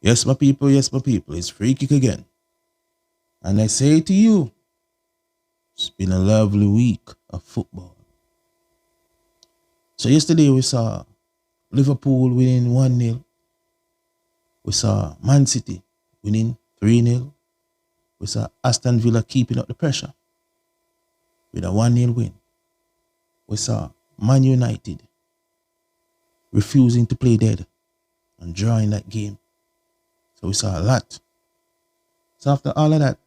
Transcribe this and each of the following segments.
Yes, my people, it's free kick again. And I say to you, it's been a lovely week of football. So yesterday we saw Liverpool winning 1-0. We saw Man City winning 3-0. We saw Aston Villa keeping up the pressure with a 1-0 win. We saw Man United refusing to play dead and drawing that game. So we saw a lot. So after all of that,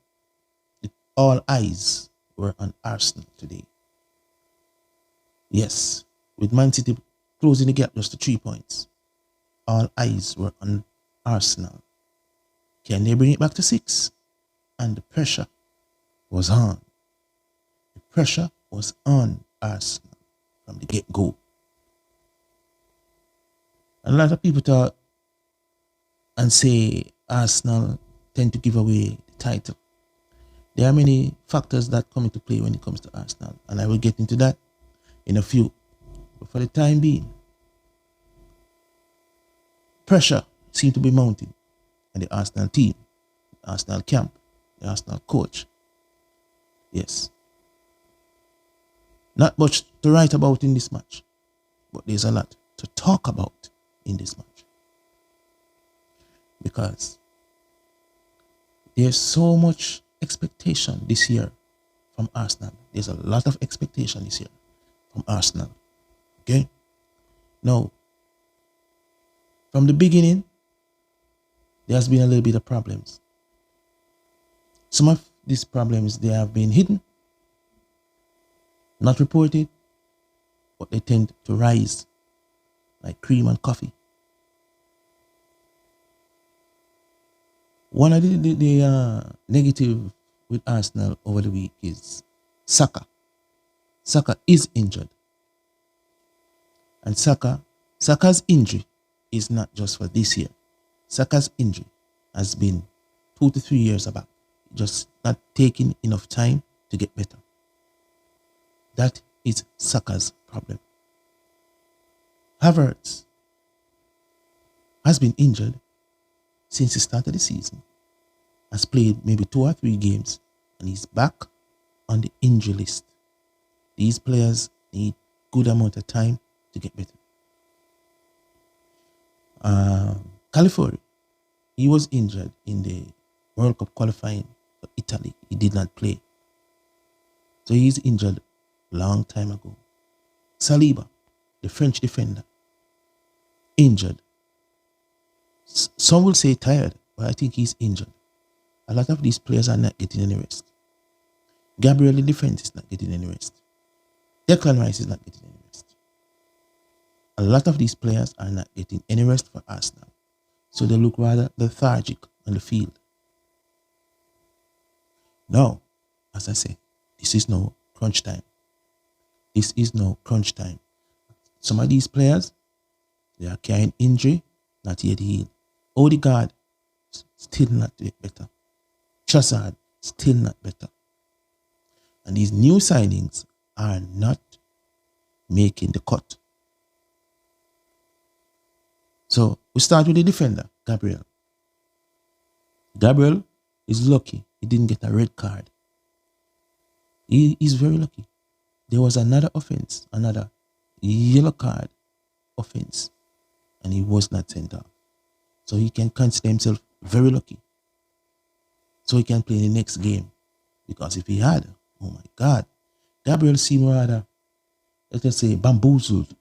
all eyes were on Arsenal today. Yes, with Man City closing the gap just to 3 points, all eyes were on Arsenal. Can they bring it back to 6? And the pressure was on. The pressure was on Arsenal from the get-go. And a lot of people thought and say Arsenal tend to give away the title. There are many factors that come into play when it comes to Arsenal, and I will get into that in a few. But for the time being, pressure seemed to be mounting on the Arsenal team, the Arsenal camp, the Arsenal coach. Yes. Not much to write about in this match, but there's a lot to talk about in this match. Because there's so much expectation this year from Arsenal. There's a lot of expectation this year from Arsenal. Okay? Now, from the beginning, there has been a little bit of problems. Some of these problems, they have been hidden, not reported, but they tend to rise like cream and coffee. One of the negative with Arsenal over the week is Saka. Saka is injured. And Saka's injury is not just for this year. Saka's injury has been 2 to 3 years back. Just not taking enough time to get better. That is Saka's problem. Havertz has been injured since the start of the season, has played maybe 2 or 3 games, and he's back on the injury list. These players need good amount of time to get better. Calafiori, he was injured in the World Cup qualifying for Italy. He did not play. So he's injured a long time ago. Saliba, the French defender, injured. Some will say tired, but I think he's injured. A lot of these players are not getting any rest. Gabriel, the defense, is not getting any rest. Declan Rice is not getting any rest. A lot of these players are not getting any rest for Arsenal. So they look rather lethargic on the field. Now, as I say, this is no crunch time. This is no crunch time. Some of these players, they are carrying injury, not yet healed. Odegaard, still not yet better. Trossard, still not better. And these new signings are not making the cut. So we start with the defender, Gabriel. Gabriel is lucky he didn't get a red card. He is very lucky. There was another offense, another yellow card offense, and he was not sent off. So he can consider himself very lucky. So he can play the next game. Because if he had, oh my God, Gabriel seemed rather, let us say, bamboozled.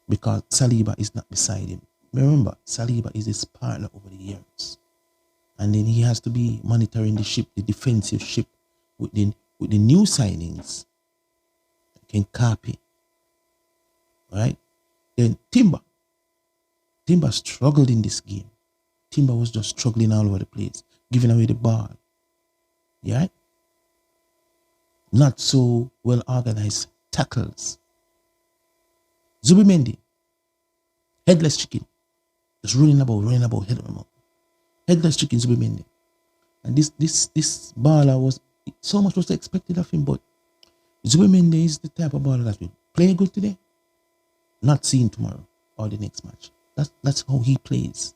Because Saliba is not beside him. Remember, Saliba is his partner over the years. And then he has to be monitoring the ship, the defensive ship, with the new signings. Can copy. Right? Then Timber struggled in this game. Timber was just struggling all over the place, giving away the ball. Yeah? Not so well organized tackles. Zubimendi, headless chicken, just running about, headless chicken, Zubimendi. And this baller was, so much was expected of him, but Zubimendi is the type of baller that will play good today, not seen tomorrow or the next match. That's how he plays.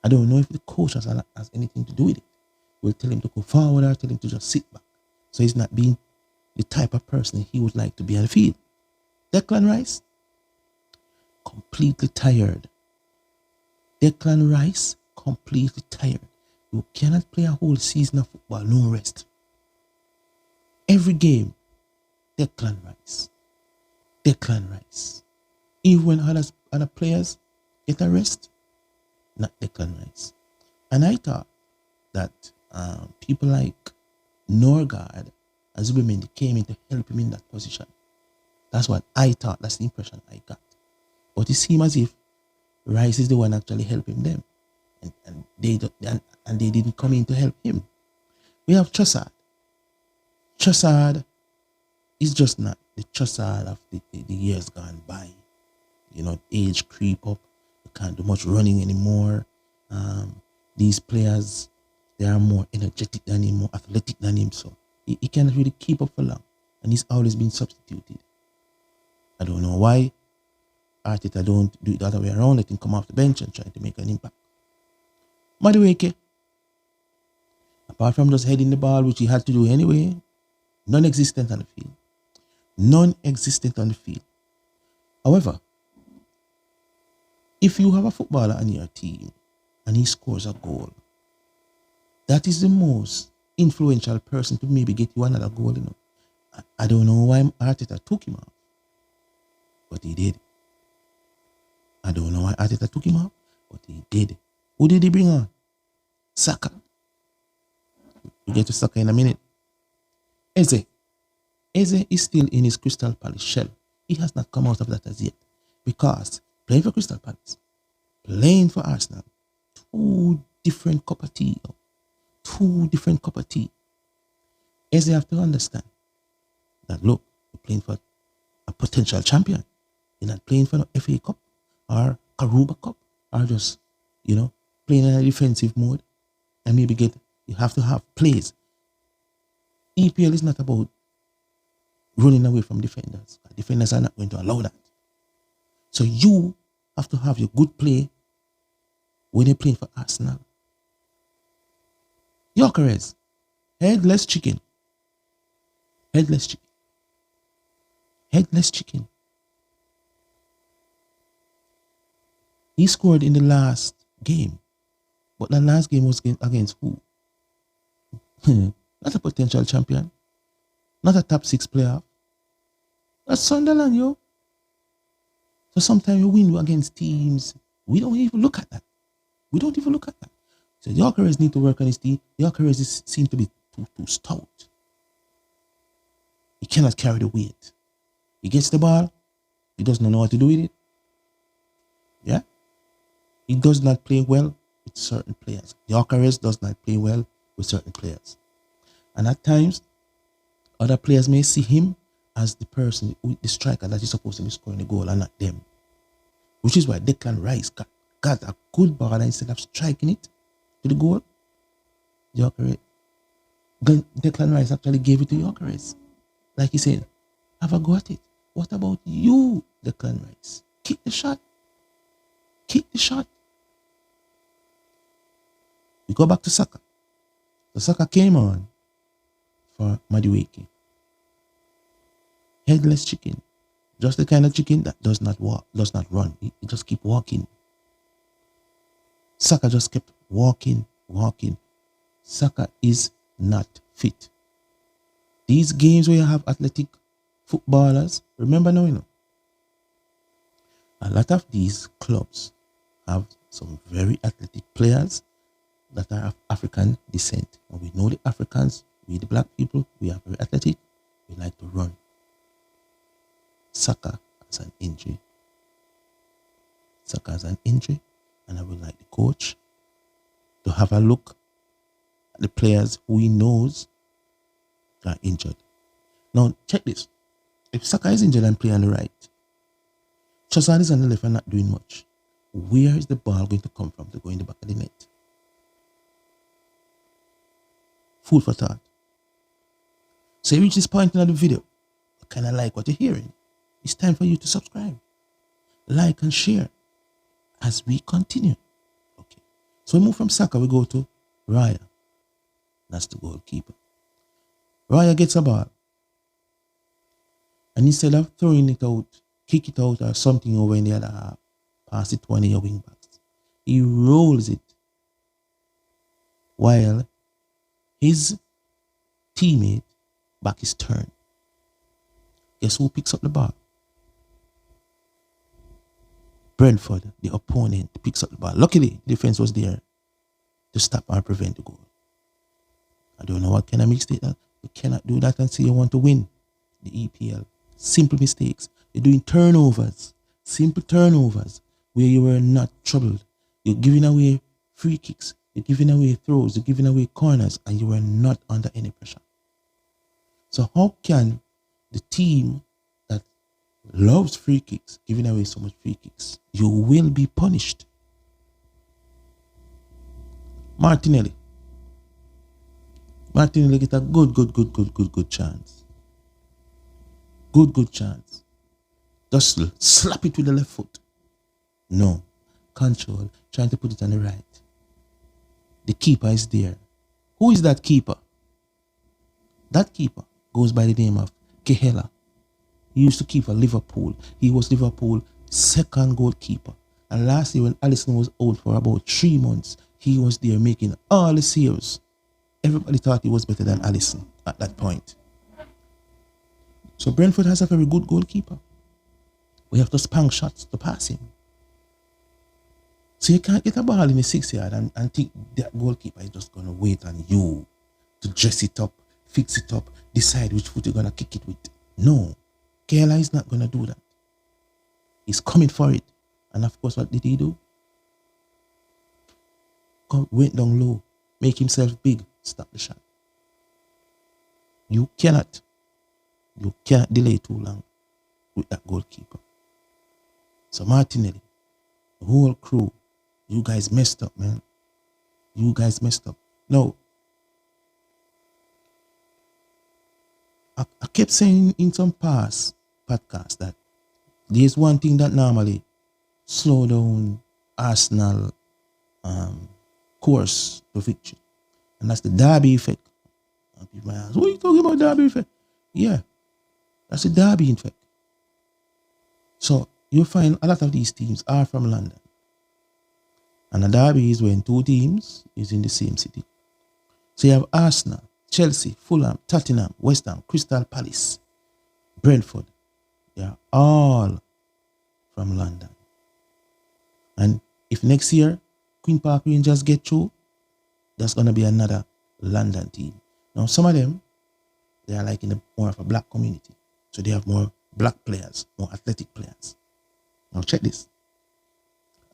I don't know if the coach has anything to do with it. Will tell him to go forward or tell him to just sit back. So he's not being the type of person he would like to be on the field. Declan Rice, completely tired. Declan Rice, completely tired. You cannot play a whole season of football, no rest. Every game, Declan Rice. Declan Rice. Even when other players get a rest, not Declan Rice. And I thought that people like Norgard and Zubimendi came in to help him in that position. That's what I thought. That's the impression I got. But it seemed as if Rice is the one actually helping them. And they didn't come in to help him. We have Trossard. Trossard is just not the Trossard of the years gone by. You know, age creep up. You can't do much running anymore. These players, they are more energetic than him, more athletic than him. So he cannot really keep up for long. And he's always been substituted. I don't know why Arteta don't do it the other way around. Let him come off the bench and try to make an impact. Madueke, apart from just heading the ball, which he had to do anyway, non-existent on the field. Non-existent on the field. However, if you have a footballer on your team and he scores a goal, that is the most influential person to maybe get you another goal. You know, I don't know why Arteta took him off, but he did. I don't know why Arteta took him off, but he did. Who did he bring on? Saka. We'll get to Saka in a minute. Eze. Eze is still in his Crystal Palace shell. He has not come out of that as yet. Because playing for Crystal Palace, playing for Arsenal, two different cup of tea. Two different cup of tea. Eze have to understand that, look, you're playing for a potential champion. You're not playing for an FA Cup or Karuba Cup or just, playing in a defensive mode and maybe you have to have plays. EPL is not about running away from defenders. Defenders are not going to allow that. So you have to have your good play when you're playing for Arsenal. Gyökeres, headless chicken. Headless chicken. Headless chicken. He scored in the last game. But the last game was against who? Not a potential champion. Not a top 6 player. That's Sunderland, yo. So sometimes you win against teams. We don't even look at that. We don't even look at that. So Gyökeres need to work on his team. Gyökeres seems to be too stout. He cannot carry the weight. He gets the ball. He does not know what to do with it. Yeah? He does not play well with certain players. Gyökeres does not play well with certain players. And at times, other players may see him as the person, the striker that is supposed to be scoring the goal and not them. Which is why Declan Rice got a good ball and instead of striking it to the goal, Declan Rice actually gave it to Gyökeres. Like he said, have a go at it. What about you, Declan Rice? Kick the shot. Kick the shot. We go back to Saka. So Saka came on for Madueke. Headless chicken. Just the kind of chicken that does not walk, does not run. It just keep walking. Saka just kept walking. Saka is not fit. These games where you have athletic footballers, remember now, a lot of these clubs have some very athletic players that are of African descent. And we know the Africans, we the black people, we are very athletic. We like to run. Saka has an injury. Saka has an injury, and I would like the coach to have a look at the players who he knows are injured. Now, check this. If Saka is injured and playing on the right, Trossard is on the left and not doing much, where is the ball going to come from to go in the back of the net? Food for thought. So you reach this point in the video, you kind of like what you're hearing. It's time for you to subscribe, like and share as we continue. Okay. So we move from Saka, we go to Raya. That's the goalkeeper. Raya gets a ball. And instead of throwing it out, kick it out or something over in the other half, pass it to one of your wing backs, he rolls it while his teammate back his turn. Guess who picks up the ball? Brentford, the opponent, picks up the ball. Luckily, the defense was there to stop and prevent the goal. I don't know what kind of mistake that. You cannot do that and say you want to win the EPL. Simple mistakes. You're doing turnovers, simple turnovers where you were not troubled. You're giving away free kicks. You're giving away throws. You're giving away corners, and you were not under any pressure. So how can the team that loves free kicks, giving away so much free kicks, you will be punished? Martinelli get a good chance. Good chance. Just slap it with the left foot. No. Control, trying to put it on the right. The keeper is there. Who is that keeper? That keeper goes by the name of Kehela. He used to keep for Liverpool. He was Liverpool's second goalkeeper. And last year when Alisson was out for about 3 months, he was there making all the saves. Everybody thought he was better than Alisson at that point. So Brentford has a very good goalkeeper. We have to spank shots to pass him. So you can't get a ball in the 6 yard and think that goalkeeper is just going to wait on you to dress it up, fix it up, decide which foot you're going to kick it with. No. Kehela is not going to do that. He's coming for it. And of course, what did he do? Went down low, make himself big, stop the shot. You cannot delay too long with that goalkeeper. So Martinelli, the whole crew, you guys messed up, man. You guys messed up. No. I kept saying in some past podcasts that there's one thing that normally slow down Arsenal course to victory. And that's the Derby effect. And people might ask, what are you talking about, Derby effect? Yeah, that's the Derby effect. So you'll find a lot of these teams are from London. And a derby is when two teams is in the same city. So you have Arsenal, Chelsea, Fulham, Tottenham, West Ham, Crystal Palace, Brentford. They are all from London. And if next year Queen Park Rangers get through, that's going to be another London team. Now some of them, they are like in more of a black community. So they have more black players, more athletic players. Now check this.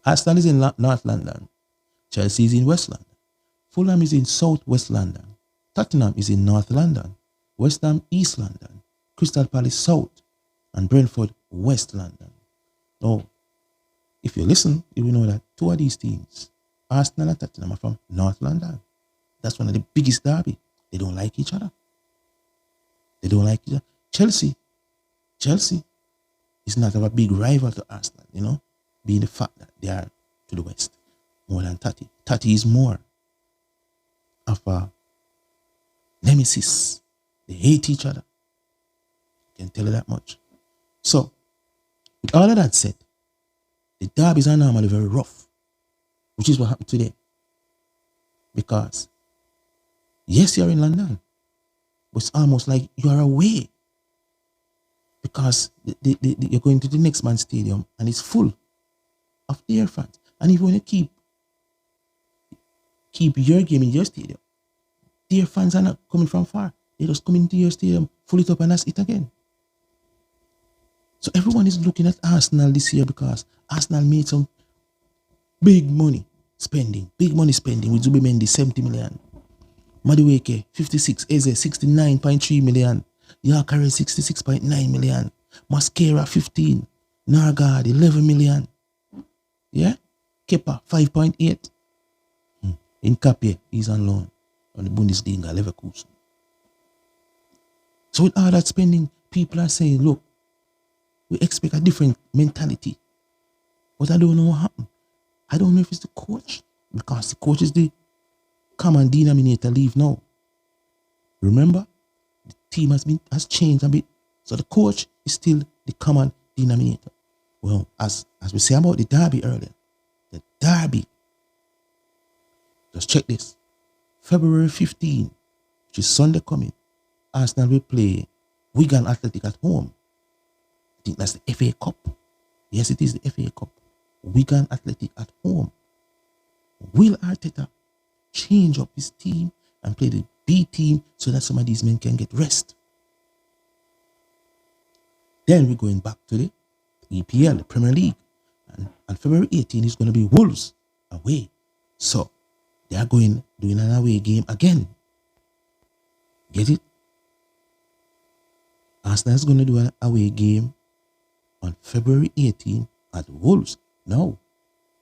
Arsenal is in North London. Chelsea is in West London. Fulham is in South West London. Tottenham is in North London. West Ham, East London. Crystal Palace, South. And Brentford, West London. Now, if you listen, you will know that two of these teams, Arsenal and Tottenham, are from North London. That's one of the biggest derby. They don't like each other. They don't like each other. Chelsea is not a big rival to Arsenal, you know, being the fact that they are to the west more than Tati. Tati is more of a nemesis. They hate each other. I can tell you that much. So, with all of that said, the derbies are normally very rough, which is what happened today. Because, yes, you're in London, but it's almost like you are away. Because you're going to the next man's stadium and it's full of their fans. And if you want to keep your game in your stadium, their fans are not coming from far. They just come into your stadium, full it up, and that's it again. So everyone is looking at Arsenal this year because Arsenal made some big money spending with Zubimendi 70 million. Madueke 56, Eze 69.3 million. Yakare 66.9 million. Mascara 15. Nargard 11 million. Yeah? Kepa 5.8. In Kapie, he's on loan on the Bundesliga Leverkusen. So with all that spending, people are saying, look, we expect a different mentality. But I don't know what happened. I don't know if it's the coach because the coach is the common denominator leave now. Remember, the team has changed a bit, so the coach is still the common denominator. Well, as we say about the derby earlier, the derby. Just check this. February 15, which is Sunday coming, Arsenal will play Wigan Athletic at home. I think that's the FA Cup. Yes, it is the FA Cup. Wigan Athletic at home. Will Arteta change up his team and play the B team so that some of these men can get rest? Then we're going back to the EPL, the Premier League. And February 18 is going to be Wolves away. So they are doing an away game again. Get it? Arsenal is going to do an away game on February 18 at Wolves. Now,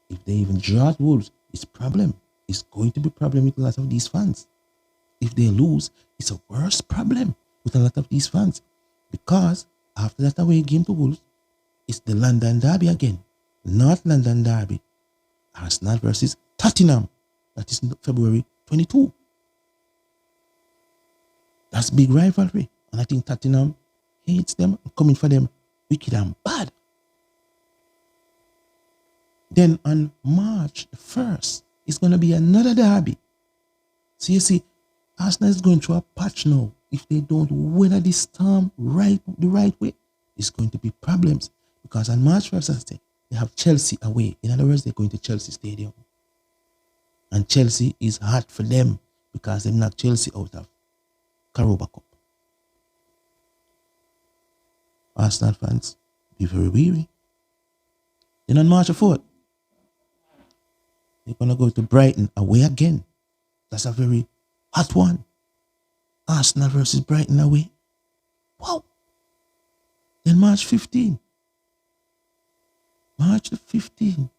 if they even draw at Wolves, it's a problem. It's going to be a problem with a lot of these fans. If they lose, it's a worse problem with a lot of these fans. Because after that away game to Wolves, it's the London Derby again. North London Derby. Arsenal versus Tottenham. That is February 22. That's big rivalry. And I think Tottenham hates them, coming for them wicked and bad. Then on March 1st, it's going to be another derby. So you see, Arsenal is going through a patch now. If they don't weather this storm the right way, it's going to be problems. Because on March 1st, they have Chelsea away. In other words, they're going to Chelsea Stadium. And Chelsea is hard for them because they knocked Chelsea out of Carabao Cup. Arsenal fans, be very weary. Then on March 4th, they're going to go to Brighton away again. That's a very hot one. Arsenal versus Brighton away. Wow. Then March 15. March the 15th.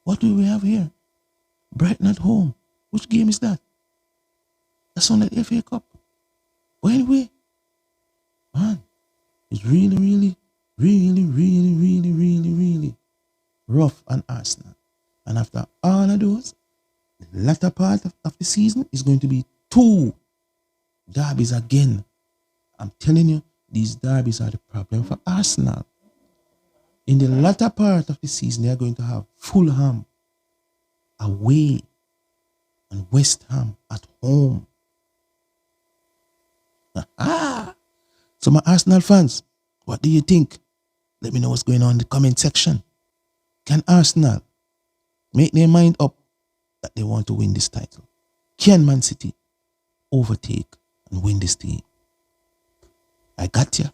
What do we have here? Brighton at home. Which game is that? That's on the FA Cup. But anyway, man, it's really rough on Arsenal. And after all of those, the latter part of the season is going to be 2 derbies again. I'm telling you, these derbies are the problem for Arsenal. In the latter part of the season, they are going to have Fulham away and West Ham at home. So my Arsenal fans, what do you think? Let me know what's going on in the comment section. Can Arsenal make their mind up that they want to win this title? Can Man City overtake and win this team? I got you.